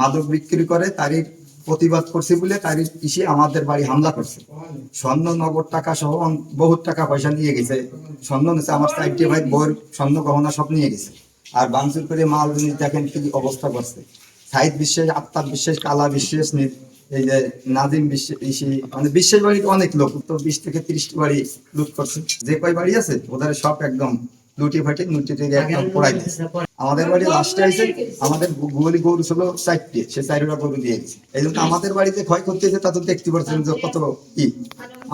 মাদক বিক্রি করে তারই প্রতিবাদ করছে বলে তারই ইসে আমাদের বাড়ি হামলা করছে। স্বর্ণ নগদ টাকা সহ বহুত টাকা পয়সা নিয়ে গেছে। স্বর্ণ নিচ্ছে আমার সাইডে ভাই বইয়ের স্বর্ণ গহনা সব নিয়ে গেছে। আর ভাঙচুর করে মাল জিনিস দেখেন কি অবস্থা করছে। সাইদ বিশ্বাস, আফতাব বিশ্বাস, কালা বিশ্বাস, এই যে নাজিম বিশ্বাস, মানে বিশ্বাস বাড়িতে অনেক লোক, তো 20 থেকে 30টি বাড়ি লুট করছে। যে কয় বাড়ি আছে ওদের সব একদম লুটি ফাটি একদম পোড়াই দিয়েছে। আমাদের বাড়ি লাস্টে আছে, আমাদের গুগলি গরু ছিল 4টে, সে 4টা গরু দিয়ে গেছে। এই জন্য আমাদের বাড়িতে ক্ষয়ক্ষতি হয়েছে তা তো দেখতে পাচ্ছেন যে কত কি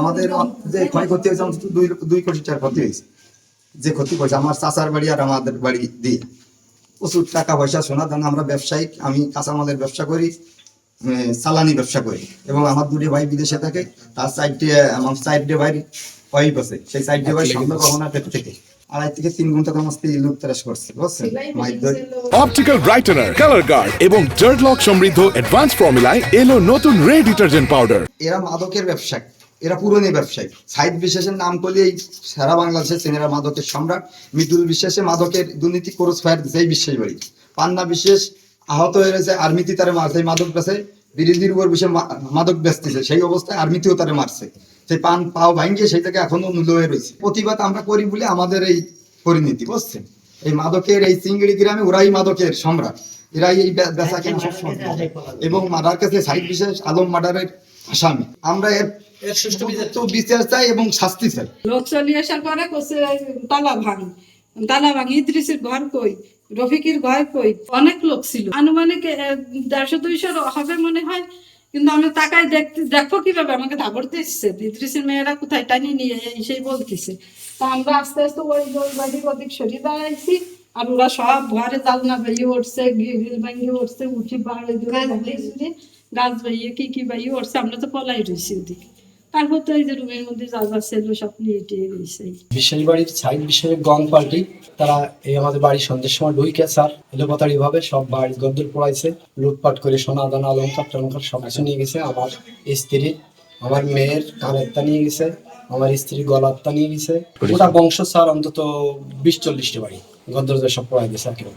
আমাদের যে ক্ষয়ক্ষতি হয়েছে, অন্তত 2 কোটি টাকার ক্ষতি হয়েছে। যে ক্ষতি করছে আমার চাচার বাড়ি আর আমাদের বাড়ি দিয়ে প্রচুর টাকা পয়সা সোনা দানা। আমরা ব্যবসায়িক, আমি কাঁচামালের ব্যবসা করি, চালানি ব্যবসা করি, এবং আমার 2 ভাই বিদেশে থাকে। তার আমার 4 ভাই ওয়াইফ আছে, সেই 4 ভাই সামনে কখনো থেকে 2.5 থেকে 3 ঘন্টা মস্তি লুটতরাজ করছে, বুঝছেন? অপটিক্যাল ব্রাইটেনার, কালার গার্ড এবং জার্ট লক সমৃদ্ধ অ্যাডভান্স ফর্মুলায় এলো নতুন রে ডিটারজেন্ট পাউডার। এরা মাদকের ব্যবসায়ী, এরা পুরনো ব্যবসায়ী। সাইদ বিশ্বাসের নাম করলেই সারা বাংলাদেশে চেনেরা মাদকের সম্রাট। মৃদুল বিশ্বাসে মাদকের দুর্নীতি ক্রস ফায়ার দিচ্ছে এই বিশ্বাস বাড়ি। পান্না বিশ্বাস আহত হয়ে রয়েছে, আর্মিতে তারে মারছে, এই মাদক বেছে বিরোধীর উপর বিষয়ে মাদক বেচতেছে, সেই অবস্থায় আর্মিতেও তারে মারছে। সেই পাও ভাঙ্গিয়ে সেই থেকে এখনো মূল্য হয়ে রয়েছে। প্রতিবাদ আমরা করি বলে আমাদের এই পরিণতি, বুঝছেন? এই মাদকের এই চিংড়ি গ্রামে ওরাই মাদকের সম্রাট, এরাই এই বেচা কেনা সবসময়, এবং মার্ডার কাছে সাইদ বিশ্বাস আলম মার্ডারের আসামি। আমরা এর সুষ্ঠু বিচার চাই এবং শাস্তি চাই। লোক চলে আসার পরে তালা ভাঙি ইদ্রিসের ঘর কই, রফিকের ঘর কই, অনেক লোক ছিল, আনুমানিক 150-200 হবে মনে হয়। কিন্তু আমি তাকাই দেখো কিভাবে আমাকে দাবড়তে এসছে, ইদ্রিসের মেয়েরা কোথায় টানি নিয়ে সেই বলতেছে। তা আমরা আস্তে আস্তে ওই বাড়ির অধিক সরিয়ে দাঁড়াইছি, আর ওরা সব ঘরে জালনা বাইয়ে উঠছে, গ্রিল ভাঙিয়ে উঠছে, উঠি বাড়ি গাছ বাইয়ে কি বাইয়ে উঠছে। আমরা তো পলাই রয়েছি ওদিকে। তারপর তো এই যে রুমের মধ্যে যা যা ছিল সব নিয়ে টিয়ে গেছে। বিশ্বাস বাড়ির সাইড বিশ্বাসের গং পার্টি তারা এই আমাদের বাড়ির সন্ধ্যের সময় ঢুইকে স্যার এলোপাতাড়ি ভাবে সব বাড়ির গদ্দর পড়াইছে, লুটপাট করে সোনা দানা অলঙ্কার টলঙ্কার সব কিছু নিয়ে গেছে। আমার স্ত্রী, আমার মেয়ের কানেরটা নিয়ে গেছে, আমার স্ত্রীর গলারটা নিয়ে গেছে। গোটা বংশ স্যার অন্তত 20-40টি বাড়ি গদ্দর সব পড়াই গেছে আর কি।